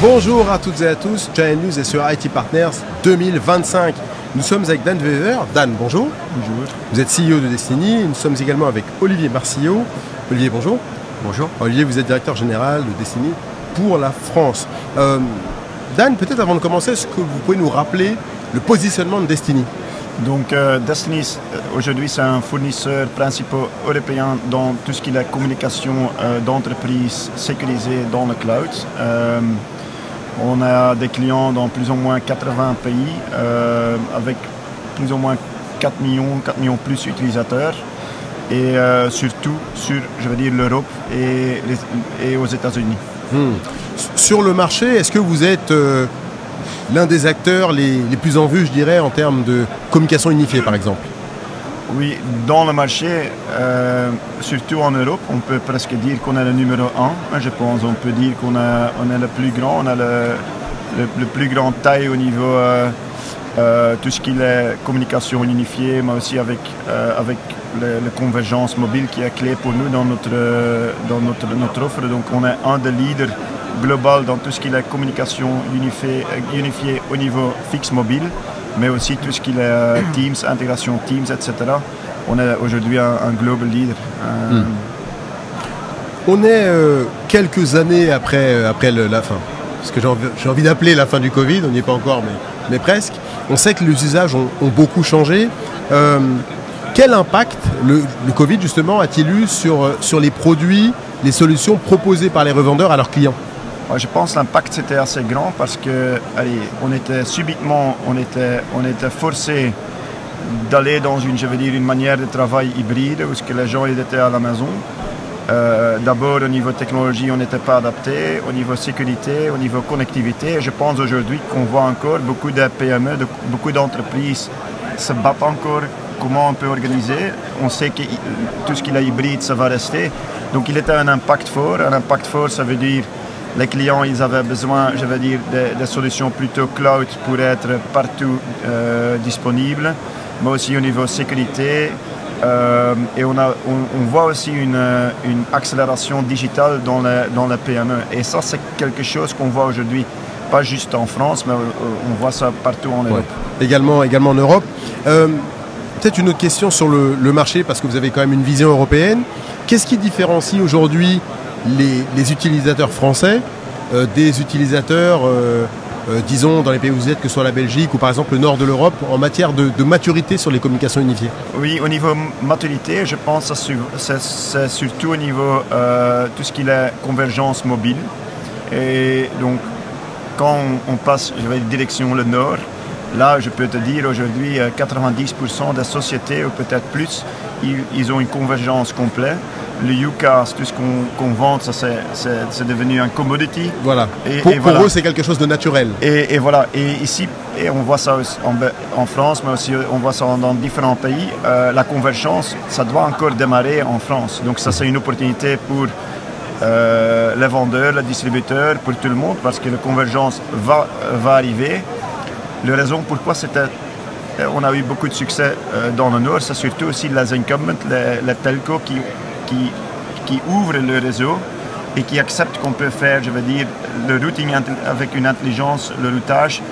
Bonjour à toutes et à tous, Giant News est sur IT Partners 2025. Nous sommes avec Dan Wever. Dan, bonjour. Bonjour. Vous êtes CEO de Destiny. Nous sommes également avec Olivier Marcillot. Olivier, bonjour. Bonjour. Olivier, vous êtes directeur général de Destiny pour la France. Dan, peut-être avant de commencer, est-ce que vous pouvez nous rappeler le positionnement de Destiny ? Donc Destiny, aujourd'hui, c'est un fournisseur principal européen dans tout ce qui est la communication d'entreprise sécurisée dans le cloud. On a des clients dans plus ou moins 80 pays avec plus ou moins 4 millions plus d'utilisateurs et surtout sur, je veux dire, l'Europe et aux États-Unis. Sur le marché, est-ce que vous êtes l'un des acteurs les plus en vue, je dirais, en termes de communication unifiée, par exemple? Oui, dans le marché, surtout en Europe, on peut presque dire qu'on est le numéro 1. Je pense on peut dire qu'on est le plus grand, on a le plus grand taille au niveau tout ce qui est communication unifiée, mais aussi avec la convergence mobile qui est clé pour nous dans notre offre. Donc on est un des leaders global dans tout ce qui est la communication unifiée au niveau fixe mobile, mais aussi tout ce qui est Teams, intégration Teams, etc. On est aujourd'hui un global leader. On est quelques années après la fin, ce que j'ai envie d'appeler la fin du Covid, on n'y est pas encore, mais presque. On sait que les usages ont beaucoup changé. Quel impact le Covid, justement, a-t-il eu sur les produits, les solutions proposées par les revendeurs à leurs clients ? Je pense que l'impact c'était assez grand parce que, on était forcé d'aller dans une manière de travail hybride où les gens étaient à la maison. D'abord au niveau technologie, on n'était pas adapté, au niveau sécurité, au niveau connectivité. Et je pense aujourd'hui qu'on voit encore beaucoup de PME, beaucoup d'entreprises se battent encore comment on peut organiser. On sait que tout ce qui est hybride, ça va rester. Donc il était un impact fort. Un impact fort, ça veut dire les clients, ils avaient besoin, je veux dire, des solutions plutôt cloud pour être partout disponibles, mais aussi au niveau sécurité. Et on voit aussi une accélération digitale dans la PME. Et ça, c'est quelque chose qu'on voit aujourd'hui, pas juste en France, mais on voit ça partout en Europe. Ouais. Également en Europe. Peut-être une autre question sur le marché, parce que vous avez quand même une vision européenne. Qu'est-ce qui différencie aujourd'hui les utilisateurs français des utilisateurs, disons, dans les pays où vous êtes, que ce soit la Belgique ou par exemple le nord de l'Europe, en matière de maturité sur les communications unifiées? Oui, au niveau maturité, je pense que c'est surtout au niveau tout ce qui est convergence mobile. Et donc, quand on passe, je vais dire, direction le nord, là, je peux te dire aujourd'hui, 90% des sociétés, ou peut-être plus, ils ont une convergence complète. Le UCaaS, tout ce qu'on vend, ça c'est devenu un commodity. Voilà. Pour eux, c'est quelque chose de naturel. Et voilà. Et ici, on voit ça en France, mais aussi on voit ça dans différents pays. La convergence, ça doit encore démarrer en France. Donc ça, c'est une opportunité pour les vendeurs, les distributeurs, pour tout le monde, parce que la convergence va arriver. La raison pourquoi on a eu beaucoup de succès dans le Nord, c'est surtout aussi les incumbents, les telcos qui ouvrent le réseau et qui acceptent qu'on peut faire, je veux dire, le routing avec une intelligence, le routage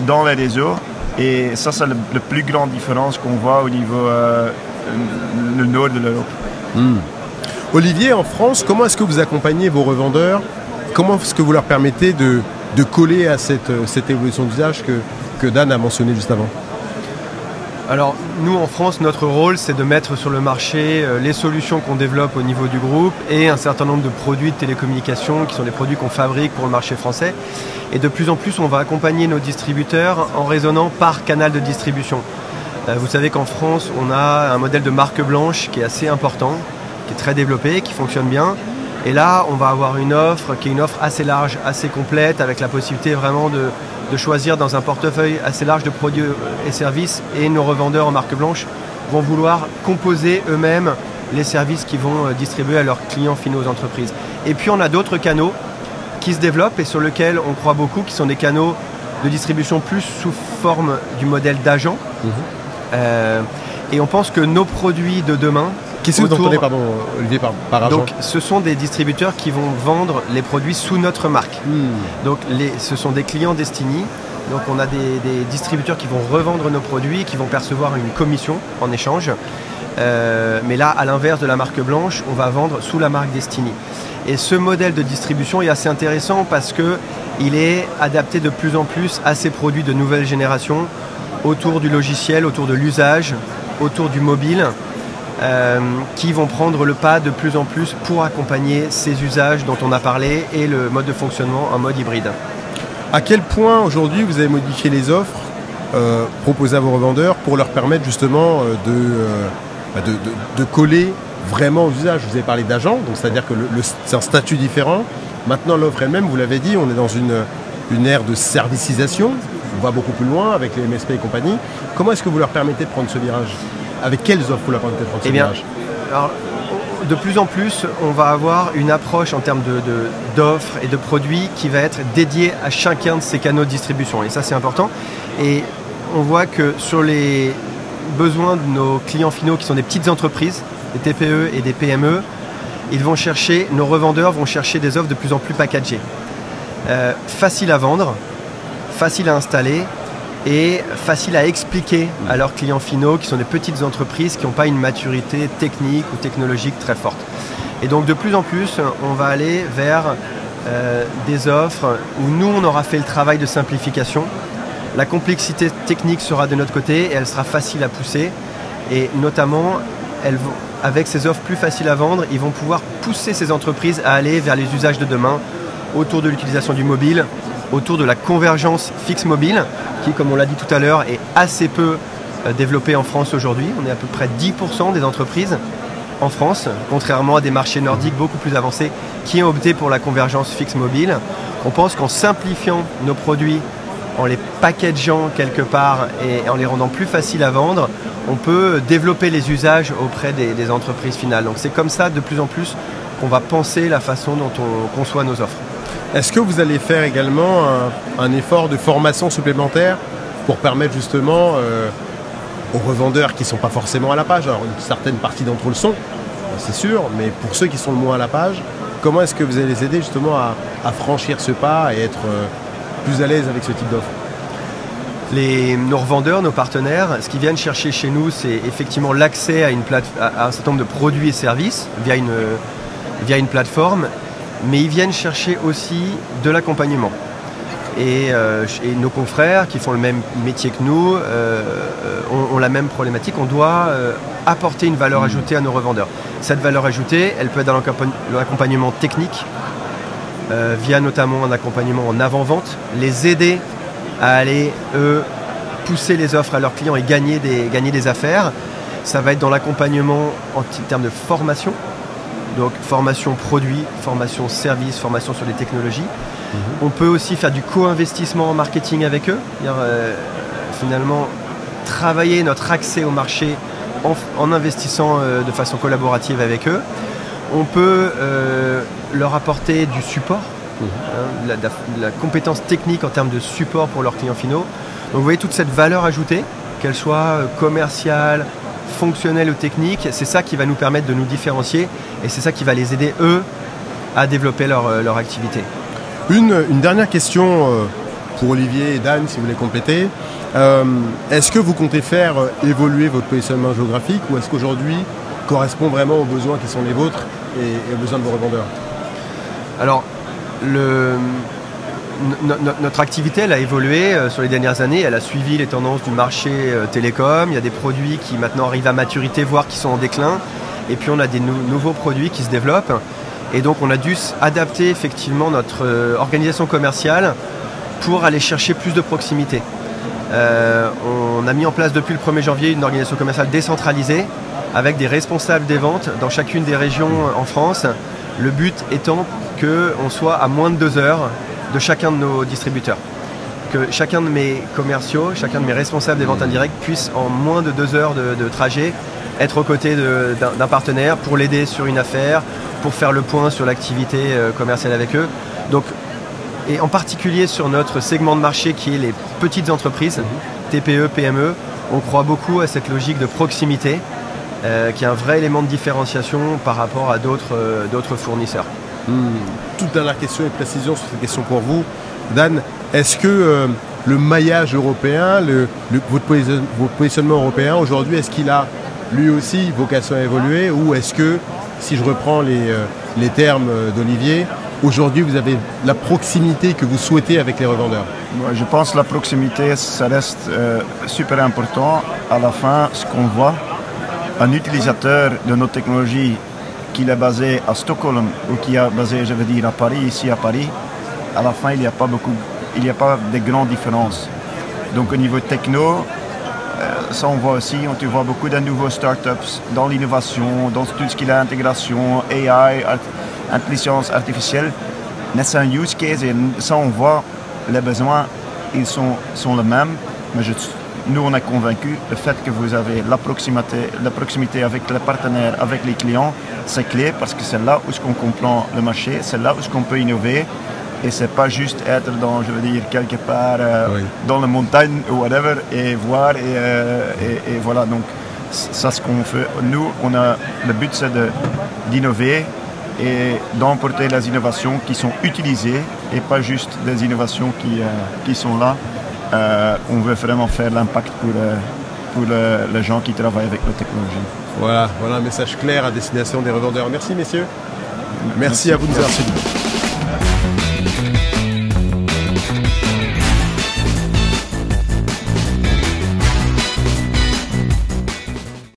dans les réseaux. Et ça, c'est la plus grande différence qu'on voit au niveau le nord de l'Europe. Olivier, en France, comment est-ce que vous accompagnez vos revendeurs? Comment est-ce que vous leur permettez de coller à cette évolution d'usage que Dan a mentionné juste avant? Alors nous en France, notre rôle c'est de mettre sur le marché les solutions qu'on développe au niveau du groupe et un certain nombre de produits de télécommunications qui sont des produits qu'on fabrique pour le marché français. Et de plus en plus on va accompagner nos distributeurs en raisonnant par canal de distribution. Vous savez qu'en France on a un modèle de marque blanche qui est assez important, qui est très développé, qui fonctionne bien. Et là on va avoir une offre qui est une offre assez large, assez complète, avec la possibilité vraiment de choisir dans un portefeuille assez large de produits et services, et nos revendeurs en marque blanche vont vouloir composer eux-mêmes les services qu'ils vont distribuer à leurs clients finaux aux entreprises. Et puis on a d'autres canaux qui se développent et sur lesquels on croit beaucoup, qui sont des canaux de distribution plus sous forme du modèle d'agent. Et on pense que nos produits de demain Qu'est-ce que vous entendez, pardon, Olivier, par agent? Donc, ce sont des distributeurs qui vont vendre les produits sous notre marque. Donc, ce sont des clients Destiny. Donc, on a des distributeurs qui vont revendre nos produits, qui vont percevoir une commission en échange. Mais là, à l'inverse de la marque blanche, on va vendre sous la marque Destiny. Et ce modèle de distribution est assez intéressant parce qu'il est adapté de plus en plus à ces produits de nouvelle génération, autour du logiciel, autour de l'usage, autour du mobile. Qui vont prendre le pas de plus en plus pour accompagner ces usages dont on a parlé et le mode de fonctionnement en mode hybride. À quel point aujourd'hui vous avez modifié les offres proposées à vos revendeurs pour leur permettre justement de coller vraiment aux usages? Vous avez parlé d'agents, donc c'est-à-dire que c'est un statut différent. Maintenant l'offre elle-même, vous l'avez dit, on est dans une ère de servicisation. On va beaucoup plus loin avec les MSP et compagnie. Comment est-ce que vous leur permettez de prendre ce virage? Avec quelles offres vous leur permettez de prendre ce virage? Alors, de plus en plus, on va avoir une approche en termes d'offres et de produits qui va être dédiée à chacun de ces canaux de distribution. Et ça, c'est important. Et on voit que sur les besoins de nos clients finaux, qui sont des petites entreprises, des TPE et des PME, nos revendeurs vont chercher des offres de plus en plus packagées. Faciles à vendre, faciles à installer, et facile à expliquer à leurs clients finaux qui sont des petites entreprises qui n'ont pas une maturité technique ou technologique très forte. Et donc de plus en plus, on va aller vers des offres où nous, on aura fait le travail de simplification. La complexité technique sera de notre côté et elle sera facile à pousser. Et notamment, avec ces offres plus faciles à vendre, ils vont pouvoir pousser ces entreprises à aller vers les usages de demain, autour de l'utilisation du mobile, autour de la convergence fixe-mobile, qui, comme on l'a dit tout à l'heure, est assez peu développée en France aujourd'hui. On est à peu près 10% des entreprises en France, contrairement à des marchés nordiques beaucoup plus avancés qui ont opté pour la convergence fixe-mobile. On pense qu'en simplifiant nos produits, en les packageant quelque part et en les rendant plus faciles à vendre, on peut développer les usages auprès des entreprises finales. Donc c'est comme ça de plus en plus qu'on va penser la façon dont on conçoit nos offres. Est-ce que vous allez faire également un effort de formation supplémentaire pour permettre justement aux revendeurs qui ne sont pas forcément à la page, alors une certaine partie d'entre eux le sont, c'est sûr, mais pour ceux qui sont le moins à la page, comment est-ce que vous allez les aider justement à franchir ce pas et être plus à l'aise avec ce type d'offre? Nos revendeurs, nos partenaires, ce qu'ils viennent chercher chez nous, c'est effectivement l'accès à un certain nombre de produits et services via une plateforme, mais ils viennent chercher aussi de l'accompagnement. Et nos confrères qui font le même métier que nous ont la même problématique. On doit apporter une valeur ajoutée à nos revendeurs. Cette valeur ajoutée, elle peut être dans l'accompagnement technique, via notamment un accompagnement en avant-vente, les aider à aller, pousser les offres à leurs clients et gagner des affaires. Ça va être dans l'accompagnement en termes de formation. Donc formation produit, formation service, formation sur les technologies. On peut aussi faire du co-investissement en marketing avec eux. Finalement, travailler notre accès au marché en investissant de façon collaborative avec eux. On peut leur apporter du support, la compétence technique en termes de support pour leurs clients finaux. Donc vous voyez toute cette valeur ajoutée, qu'elle soit commerciale, fonctionnelle ou technique, c'est ça qui va nous permettre de nous différencier et c'est ça qui va les aider, eux, à développer leur activité. Une dernière question pour Olivier et Dan, si vous voulez compléter. Est-ce que vous comptez faire évoluer votre positionnement géographique ou est-ce qu'aujourd'hui correspond vraiment aux besoins qui sont les vôtres et aux besoins de vos revendeurs? Alors, notre activité, elle a évolué sur les dernières années. Elle a suivi les tendances du marché télécom. Il y a des produits qui maintenant arrivent à maturité, voire qui sont en déclin. Et puis on a des nouveaux produits qui se développent. Et donc on a dû adapter effectivement notre organisation commerciale pour aller chercher plus de proximité. On a mis en place depuis le 1er janvier une organisation commerciale décentralisée avec des responsables des ventes dans chacune des régions en France. Le but étant qu'on soit à moins de 2 heures de chacun de nos distributeurs. Que chacun de mes commerciaux, chacun de mes responsables des ventes indirectes puisse en moins de 2 heures de trajet être aux côtés d'un partenaire pour l'aider sur une affaire, pour faire le point sur l'activité commerciale avec eux. Donc, et en particulier sur notre segment de marché qui est les petites entreprises, TPE, PME, on croit beaucoup à cette logique de proximité qui est un vrai élément de différenciation par rapport à d'autres fournisseurs. Toute dernière question et précision sur cette question pour vous. Dan, est-ce que le maillage européen, votre positionnement européen aujourd'hui, est-ce qu'il a lui aussi vocation à évoluer, ou est-ce que, si je reprends les termes d'Olivier, aujourd'hui vous avez la proximité que vous souhaitez avec les revendeurs? Je pense que la proximité, ça reste super important. À la fin, ce qu'on voit, un utilisateur de nos technologies qui est basé à Stockholm ou qui est basé, je veux dire, à Paris, ici à Paris, à la fin, il n'y a pas de grandes différences. Donc au niveau techno, ça on voit aussi, tu vois beaucoup de nouveaux startups dans l'innovation, dans tout ce qui est l'intégration, AI, intelligence artificielle. Mais c'est un use case et ça on voit, les besoins, ils sont les mêmes. Mais nous on est convaincus, le fait que vous avez la proximité avec les partenaires, avec les clients, c'est clé parce que c'est là où on comprend le marché, c'est là où on peut innover. Et c'est pas juste être dans, je veux dire, quelque part dans la montagne ou whatever et voir et voilà. Donc ça ce qu'on fait. Nous, le but c'est d'innover et d'emporter les innovations qui sont utilisées et pas juste des innovations qui sont là. On veut vraiment faire l'impact pour les gens qui travaillent avec nos technologies. Voilà un message clair à destination des revendeurs. Merci messieurs. Merci à vous de nous avoir suivis.